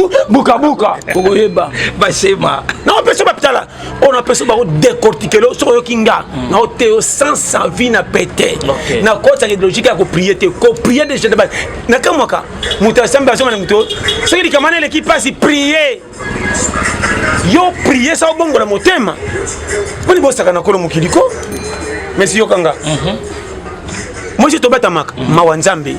koyeba basema na peso ba pitala on peso ba décortiquer lo soko yokinga na oteo sans sa vie na pété na kota logique ya ko prier de je na kamwaka mutasamba soma na muto soko dikamane l'équipe prier yo prier sa bongo la motema poni bosaka na kolo mukiliko mais si yokanga moi je to bata maka mawa nzambe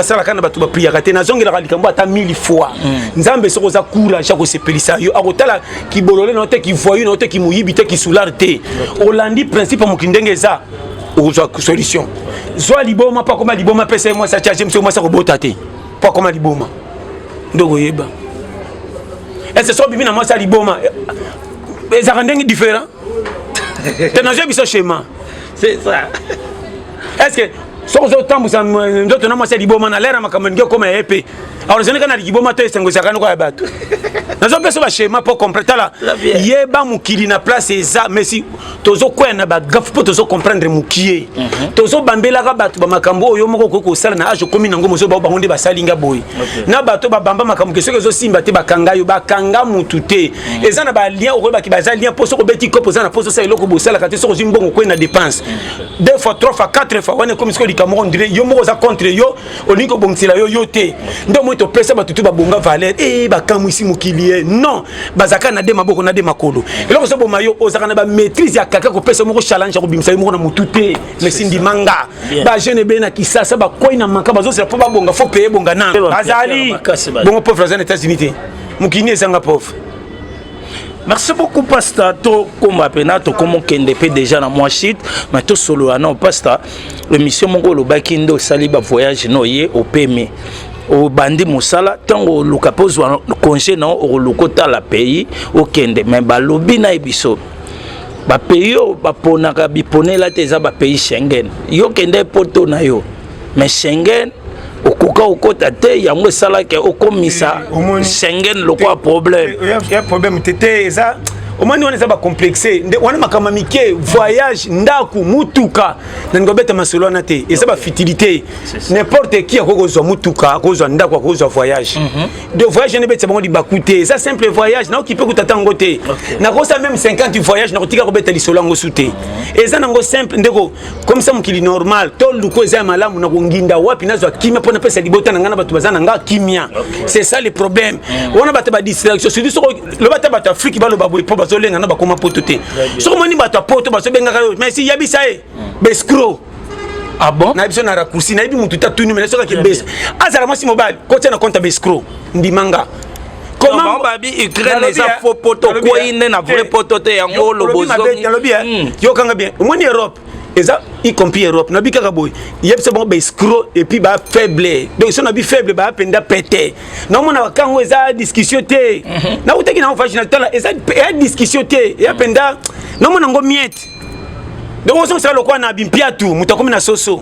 sala kana batu ba prier kate na zongela ka likambo ata 1000 fois nzambe soko za courage ko sepelisa yo akotala ki bolole no te ki voyu no te ki muyibi te ki soularte olandi principe mukindenge za ozo solution zo liboma pa koma liboma pesa moi sa charge mso moi sa ko botate pa koma liboma ndogo yeba est-ce que so bimina moi ça liboma les arrendings différents t'as nagé biso schéma c'est ça est-ce que soko zo tambusa ndoto na mwasi liboma na lera makambo ngeko koma épée alors je ne kana liboma to esengo sakano kwa bato nazo peso ba schéma pour comprendre là yeba mukili na place eza mais si tozo kwena ba gafu po tozo comprendre mukie tozo bambela ka bato ba makambo oyo moko ko sala na age komi nango mozo ba bangonde ba salinga boy na bato ba bamba makambo ke soko zo simba te bakanga yo bakanga mutute eza na ba lien o ba ki ba za lien poso ko beti kopo za na poso sa eloko bo sala ka te soko zimbongo kwena dépense 2 fois 3 fois 4 fois wana comme siko likamoko ndire yo moko za contre yo olingo bongtsila yo yote ndo mo to pesa batutu ba bonga valeur ba kamu isi mukili non bazaka na de maboko na de makolo eloko so bo mayo ozaka na ba maîtrise ya kaka ko pesa moko challenge ko bimisa yo moko na mutute mais sindi manga ba jeune be na kisasa ba koina manka bazo se po ba bonga fo payer bonga na bazali bongo pauvre aux États-Unis mukini ezanga pauvre. Merci beaucoup, Pasta. Comme Apenato, comme on KNDP déjà dans moi shit, mais tout solo, non, Pasta. L'émission Mongolo Bakindo Saliba voyage noyé au PME. Au bandi Moussala, tant au Lucapos ou congé non, au Lucota la pays, au Kende, mais balobi na ibiso. Ba pays au Baponaka Bipone la teza ba pays Schengen. Yo Kende poto na yo. Mais Schengen, au Koka au Kota te, yango sala ke au komisa Schengen le quoi problème. Il y a problème tété ça. Au moins on est ça complexé. On a makama mike voyage ndaku mutuka. Nangobeta masolo na te. Et ça ba futilité. N'importe qui a kozwa mutuka, kozwa ndaku, kozwa voyage. De voyage ne beta bango di bakuté. Ça simple voyage na okipe kutata ngote. Na kosa même 50 voyage na kotika kobeta lisolo ngo souté. Et ça nango simple ndeko comme ça mukili normal. To luko eza malamu na konginda wapi nazwa kimia pona pesa libota na ngana batu bazana nga kimia. C'est ça le problème. On a bata ba distraction. Surtout sur le bata bata Afrique ba lo babwe zolenga na bakoma poto te soko moni bato poto baso benga mais si yabisa e bescro ah bon na biso na raccourci na bimu tuta tunu mais soka ke bes azala mwasi mobile ko tena compte bescro ndimanga comment babi Ukraine eza faux poto ko ine na vrai poto te yango lobozo yo kanga bien moni Europe eza y compris Europe na bika kaboy yebse bon bescro et puis ba faible donc si on a bi faible ba penda pété non mona wakango eza discussion te na utaki na official tala eza discussion te ya penda non mona ngo miette donc on sait le quoi na bimpia tout mutakomi na soso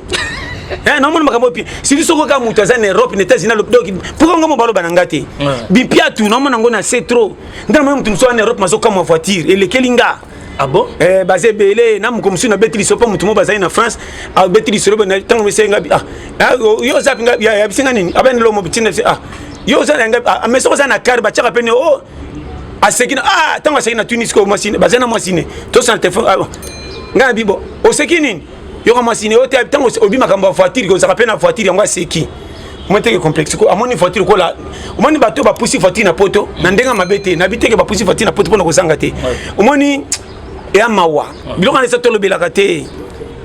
non mona makambo pi si tu soko ka mutu za na Europe na États-Unis donc pourquoi ngo balo banangate bimpia tout non mona ngo na c'est trop ndana mutu so na Europe mazo comme voiture et le kelinga. Ah bon? Basé belé, na mukomsu na betri sopa mutumo bazai na France, a betri soroba na tango mesenga yo zapinga ya bisinga nini? Abene lo mo bitina yo za nga mais so za na car ba chaka pene a sekina tango sekina Tunis ko machine bazana machine to sa téléphone nga bibo o sekini yo ko machine o tango obi makambo voiture ko za pena voiture yango seki moi te complexe ko amoni voiture ko la omoni bato ba pusi voiture na poto na ndenga mabete na biteke ba pusi voiture na poto pona ko sanga te omoni et à Mawa. Biloko na seto lobela kate.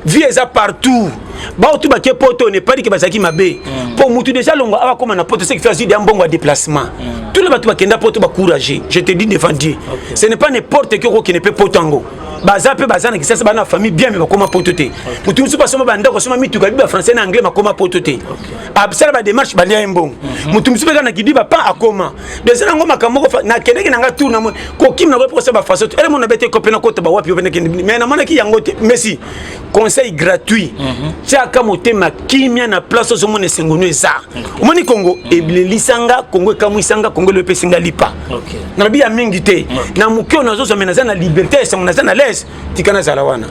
Vie eza partout. Ba otu ba ke poto ne pas dit que bazaki mabe. Pour mutu déjà longo ava comme na poto c'est que faire un bon déplacement. Tous les bato ba kenda poto ba courager. Je te dis devant Dieu. Ce n'est pas n'importe qui ne peut potango. Baza pe bazana ki sasa bana famille bien mais ba koma poto te. Mutu musu ba soma ba ndako soma mitu ka biba français na anglais ma koma poto te. Absala ba démarche ba lia mbongo. Mutu musu ba na kidiba pas akoma. Déjà ngo makamoko na kende ki nanga tour na ko kim na ba pour ça ba façon. Elle mon abete kopena kota ba wapi opena kende mais na mana ki yango te. Merci. Conseil gratuit. Chaka motema kimia na place zo mona sengonu eza. Omoni Congo eblelisanga Congo kamwisanga Congo le pesinga lipa. Na bia mingi te. Na mukio na zo zo menaza na liberté sa menaza na les tikana zala wana.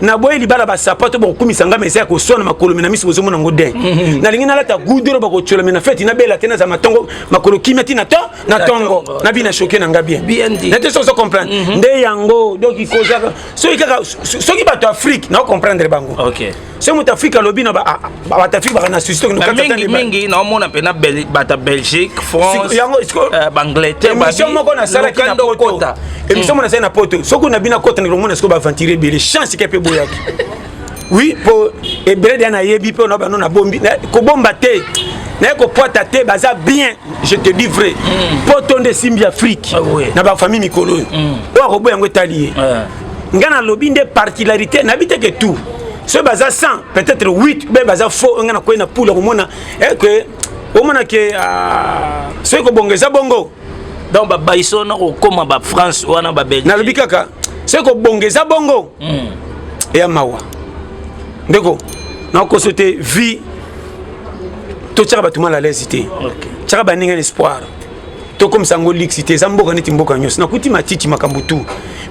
Na boye libala ba sapato ba kumisanga mesa ko sona makolo mena miso zo mona ngode. Na lingina lata gudero ba ko chola mena feti na bela tena za matongo makolo kimia tina to na tongo na bina choquer na ngabien. Na te so comprendre. Nde yango donc il cause so ikaka so ki bato Afrique na comprendre bango. OK. C'est mon Afrique lobby na ba Afrique ba na susciter nous quand mingi na mona pena bata Belgique, France, Angleterre, émission moko na sala ki na poto. Émission mona sala na poto. Soko na bina kota na mona sko ba aventurer bele chance ke pe boyaki. Oui, pour ebele na yebi pe na ba no na bombi ko bomba te. Na ko pota te baza bien, je te dis vrai. Poto de Simbi Afrique. Na ba famille mikolo. O ko boyango talié. Ngana lobby de particularité na bité que tout. Ce baza 100, peut-être 8, mais baza faux, on a quoi na poule, on a que on a que ce que bongeza bongo. Donc ba iso na ko comme ba France ou na ba Belgique. Na lobikaka, ce que bongeza bongo. Et amawa. Ndeko, na ko sauter vie to tchaka batuma la lésité tchaka baninga espoir to comme sango lixité zamboka neti mboka nyos na kuti matiti makambutu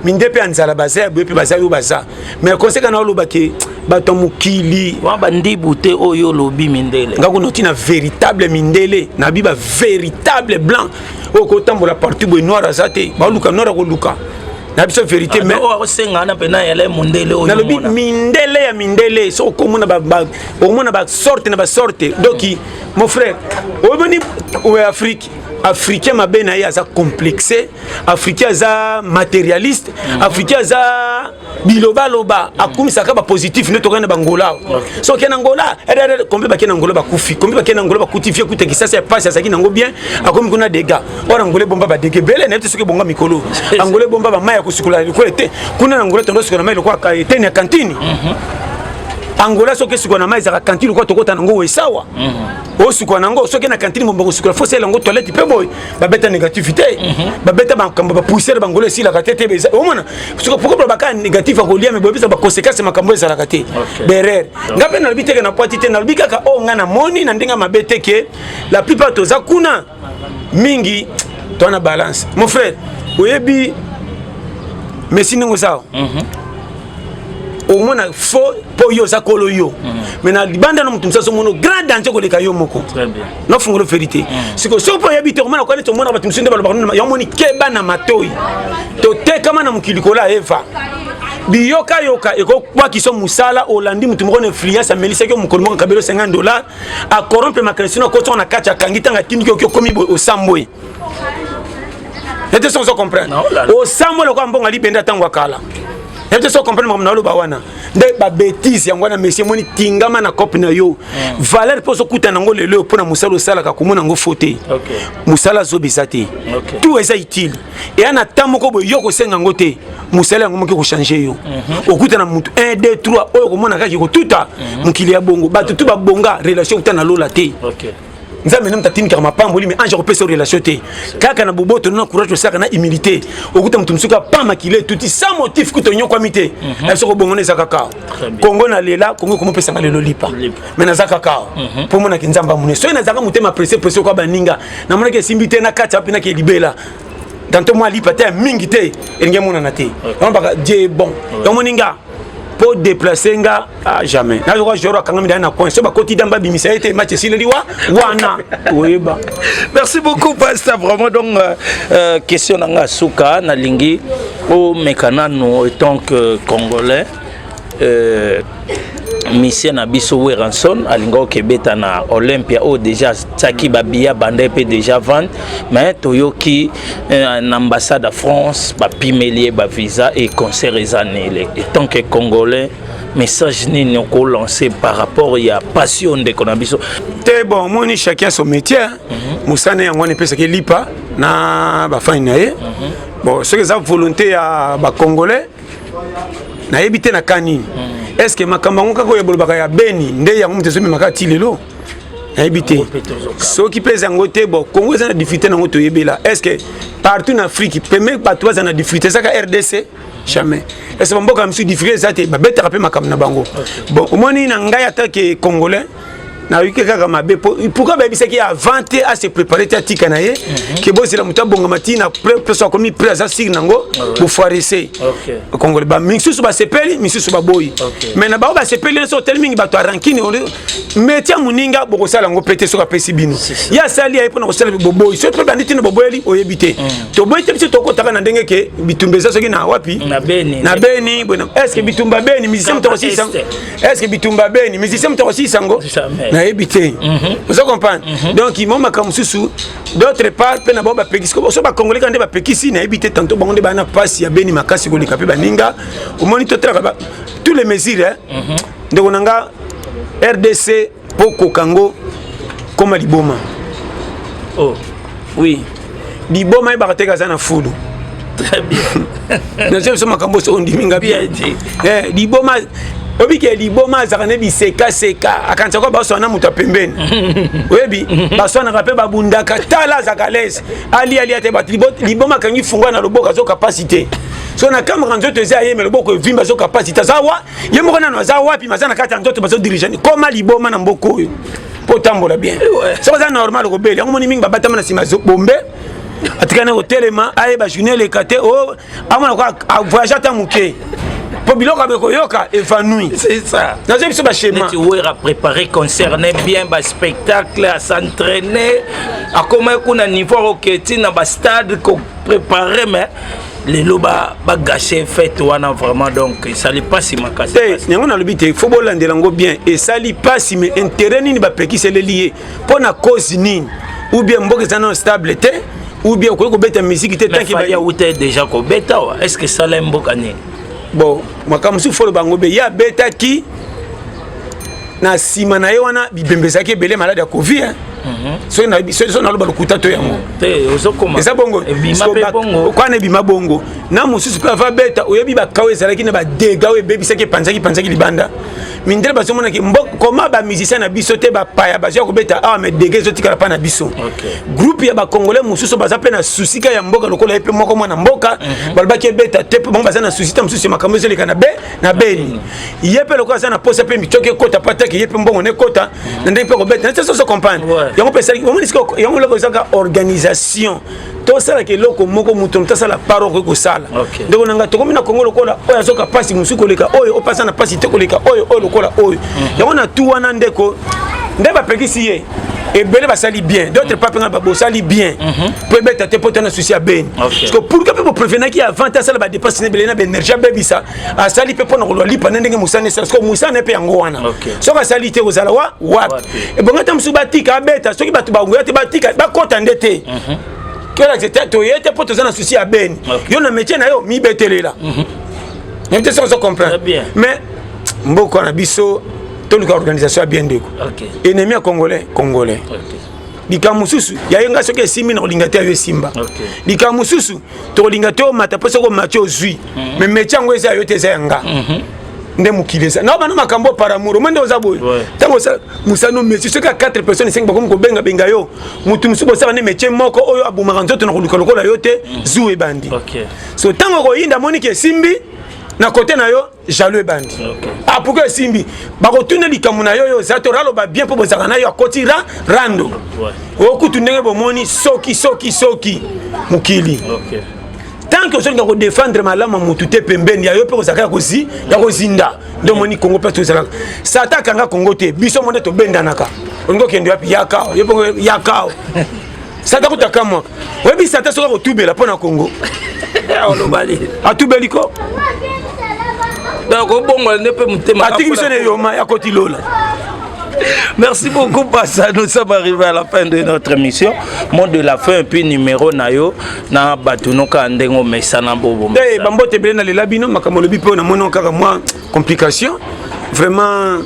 minde pe anzala baza boye pe baza yo baza mais conseil kana oloba ke bato mukili wa bandibu te oyo lobi mindele ngako noti na véritable mindele na biba véritable blanc o ko tambola partout boy noir azate ba luka noir ko luka na biso vérité mais o senga na pena yele mondele oyo na lobi mindele ya mindele so ko mona ba sorte na ba sorte donc mon frère o boni o Afrique Africain ma ben aza complexé, Africain aza matérialiste, Africain aza biloba loba, akumisa ka ba positif ne tokana bangola. So ke Angola, combien ba ke Angola ba kufi, combien ba ke Angola ba kutifie kuté ki ça c'est pas ça qui nango bien, akomi kuna dégâts. Or Angola bomba ba dégâts belé ne te bonga mikolo. Angola bomba ba maya ko sukula ko ete. Kuna Angola tondo sukula mai ko ka ete na cantine. Angola soki sukwa na mai za cantine ko tokota nango wesawa. O sukwa nango soki na cantine mo sukwa faut c'est lango toilette pe boy. Ba beta négativité. Ba beta ba kamba ba pousser bangolo si la katete beza. O mona sukwa pourquoi ba ka négatif ko lia me boy bisa ba conséquence makambo za la kate. Berer. Ngape na libite na poitité na libika ka o ngana moni na ndinga mabete ke la plupart toza kuna mingi to na balance. Mon frère, oyebi Messi ningo sao. Au moins faux pour yo ça kolo yo mais na libanda no mutumsa so mono grand danger ko leka yo moko très bien no fungolo vérité c'est que so pour yabite au moins ko to mona batumsinde balobana yo moni keba na matoi to te kama na mukilikola eva biyoka yoka eko kwa kiso musala olandi mutu moko influence amelisa ke mukolo moko kabelo $50 a corrompre ma création ko to na kacha kangita ngati ko komi o sambwe ete so comprendre o sambwe ko mbonga libenda tangwa kala. Il faut comprendre que les bêtises, monsieur moni tingama na copie na yo. Valeur pour ce kuta nango le pour na musala sala ka komona ngo faute. Musala zo bisate. Tout est utile. Et ana tamoko bo yo ko senga ngote. Musala ngo moki ko changer yo. Okuta na mutu 1 2 3 oyo ko mona ka ki ko tuta. Mukili ya bongo. Batu tu ba bonga relation kuta na lola te. Nzambe na mtatini kama pamboli mais ange repese relation te kaka na boboto na courage saka na humilité okuta mutu msuka pa makile tuti sans motif kutonyo kwa mite na soko bongone za kaka Kongo na lela Kongo komo pesa lelo lipa mais na za kaka pour mona kinzamba mune so ina zaka mutema pressé kwa baninga na mona ke simbite na kacha pina ke libela tanto moi lipa te mingi te eringe mona na te on baka je bon donc moninga pour déplacer nga à jamais na je crois kanga mi na coin so ba koti damba bimisa ete match sileliwa wana oyeba. Merci beaucoup pasteur vraiment donc question nga suka na lingi o mekanano étant que congolais mission na biso Weranson alingo kebeta na Olympia o déjà tsaki babia bande pe déjà vente mais toyoki en ambassade de France ba pimelie ba visa et concert ezanele et tant que congolais message nini ko lancer par rapport ya passion de konabiso te bon moni chacun son métier musane yango ne pesa ke lipa na ba fainaye bon ce que ça volonté ya ba congolais na ebité na kanini. Est-ce que makambango kako ya bolobaka ya beni nde ya mumte somi makati lelo na ebité so ki pesa ngote bo Congo za na difficulté na ngoto yebela est-ce que partout en Afrique premier bato za na difficulté saka RDC jamais est-ce que mboka msu difficulté za te ba beta rapé makam na bango bon au moins ni na ngai atake congolais na wiki kaka mabe pourquoi ba bisaki avant à se préparer tika na ye ke bosi la muta bonga matina preso komi presa sig nango bo foireser congolais ba mixu ba sepeli mixu ba boy mais na ba sepeli so telmingi ba to rankini metia muninga boko sala ngo pété so ka pesi bino ya sali ay pona ko sala bo boy so pe banditi na bo boyeli oyebité to boy te to ko taka na ndenge ke bitumbeza so ki na wapi na beni bona est-ce que bitumba beni musicien to aussi est-ce que bitumba beni musicien to aussi sango na ebité vous comprenez donc ils m'ont makamususu d'autre part pe na ba pekisi ko so ba congolais quand ba pekisi na ebité tantôt bango de ba na passe ya beni makasi ko likape baninga au moniteur tra tous les mesures donc on nga RDC poko kango comme liboma oh oui liboma ba kateka sana fudu très bien na je so makambo so ndiminga bien dit liboma obike liboma zakane bi seka akanza ko ba so na muta pembeni oyebi ba so na rapé ba bundaka tala zakalese ali ate ba liboma kangi fungwa na loboka zo capacité so na kamera nzoto eza ye mais loboko vimba zo capacité za wa ye moko na za wapi mazana kata nzoto bazo dirigeant koma liboma na mboko oyo po tambola bien so za normal ko beli ngomoni mingi babatama na sima zo bombe atikana hotelema aye ba journée le kate o amona ko voyage ta muke po biloko abeko yoka évanoui c'est ça na zo biso ba schéma tu à préparer concerner bien ba spectacle à s'entraîner à comment kuna niveau oketi na ba stade ko préparer mais les loba ba gâcher fête wana vraiment donc ça li pas si makasi nyango na lobité faut bolandela ngo bien et ça li pas si mais intérêt nini ba peki c'est lié pour na cause nini ou bien mboke ça non stable té ou bien ko beta musique té tant que ba ya outé déjà ko beta est-ce que ça l'emboka ni bon makamusu folo bango be ya beta ki na sima na ye wana bibembezaki ebele malade ya covid so na loba lokuta to yango eza bongo kwana ebima bongo na mosusu mpe ava beta oyebi bakao ezalaki na badega oyo ebebisaki epanzaki libanda mindele bazomonaki koma bamusicien na biso te bapaya bazwa kobeta awa me dega ezotikala mpa na biso groupe ya bakongolais mosusu baza mpe na susika ya mboka lokola ye mpe moko mwana mboka balobaki ebeta te mpo bango baza na susi te mosusu ya makambo ezoleka na beni ye mpe lokola aza na posa mpe mitoki ekota pataki ye mpe mbongo nekota na ndenge mpe kobeta na te soso comprendre yango mpe esali yango loko ezaka organisation tosalaka eloko moko moto moto asala paro okoki kosala ndeko nanga tokomi na kongo lokola oyo azoka pasi mosusu koleka oyo opasa na pasi te koleka oyo lokola oyo yango na tu wana ndeko nde bapekisi ye ebele basali bien d'autres pas penga babosali bien po ebeta te po tana souci ya beni parce que pour que pe prévenaki avant ta sala ba dépense ne belena ba énergie bebisa asali pe pona kolwa lipa ndenge musane parce que musane pe yango wana so ka sali te kozala wapi e bonga tam subatika beta soki batu bangoya te batika bakota ndete kela c'était to yete po tozana souci ya beni yo na métier na yo mi betelela n'était sans comprendre mais mboko na biso toluka organisation bien ndeko ennemi congolais likamususu yayenga soki esimi na kolinga te ayo esimba likamususu tokolinga te omata mpo soki omati ozwi me métier yango eza yo te eza yanga nde mokili eza na bana makambo par amour omende oza boye ntango musano métier soki ya 4 personnes 5 bakomi kobengabenga yo motu mosusu bosala ne métier moko oyo abumaka nzoto na koluka lokola yo te zu ebandi so ntango koyinda moniki esimbi na côté na yo jaloux ebandi pourquoi simbi bakotuna likambo na yo za to raloba bien po bozaka na yo akotira rando okutu ndenge bomoni soki mukili tant que ozolinga kodefendre malamu mutu te pembeni ya yo mpe kozaka ya kozinda nde omoni kongo mpe tozalaka sata akanga kongo te biso monde tobendanaka olingi okende wapi yakao yo mpe yakao sata kutaka mwaka oyebi sata soki akotubela mpo na kongo atubeliko merci beaucoup Passa. Nous sommes arrivés à la fin de notre émission. Mot de la fin puis numéro nayo na batuno ka ndengo mesana bobo. Bambo tebele na lelabino makamolobi pe na mono kaka moi complication. Vraiment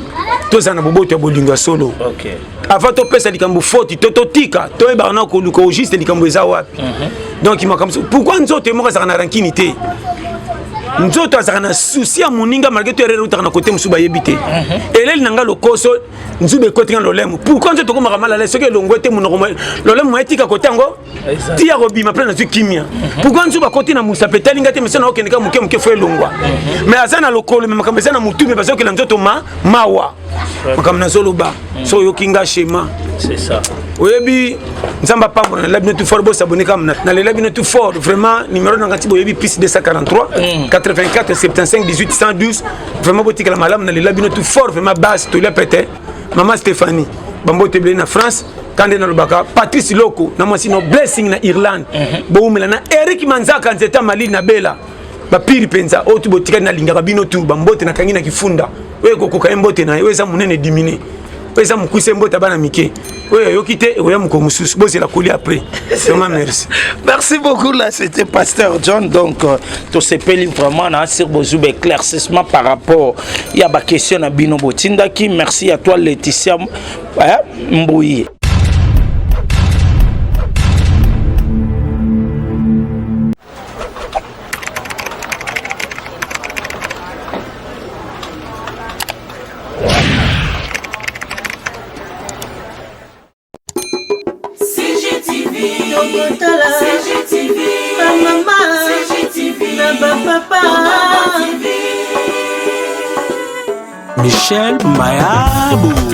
tous en bobo to bolinga solo. OK. Avant to pesa likambo foti to tika to eba na ko luko juste likambo eza wapi. Donc il m'a comme pourquoi nzoto mo ka na rankini te. Nzoto azaka na souci ya moninga malgré to erreur utaka na côté musuba yebite eleli nanga lokoso nzube côté nga lolemo pourquoi nzoto ko maka malala soki elongwete munoko lolemo etika côté ngo tia robima plein na kimia pourquoi nzuba côté na musa petali ngate mesana okendeka muke fo elongwa mais azana lokolo mais makambe sana mutu mais bazoki la nzoto mawa makambe na zoloba so yokinga schéma c'est ça oyebi nzamba pambo na labino tout fort bo s'abonner comme na le labino tout fort vraiment numéro ngati boyebi plus 243 84 75 18 112 vraiment botika la malam na le labino tout fort vraiment base to la pété maman Stéphanie bambo tebele na France kande na lobaka Patrice Loko na mwasi no blessing na Irlande bo umela na Eric Manzaka nzeta Mali na Bela ba piri penza o tu botika na linga bino tu bambote na kangi na kifunda we kokoka mbote na we za munene dimine pesa mukuse mbota bana mike oyo yokite oya mukomususu boze la coller après vraiment merci. Merci beaucoup là c'était Pasteur John donc to sepeli vraiment na sur bozube éclaircissement par rapport il y a ba question na bino botindaki merci à toi Laetitia Mbouyi. CGTV, maman, CGTV. Michel Mayabou.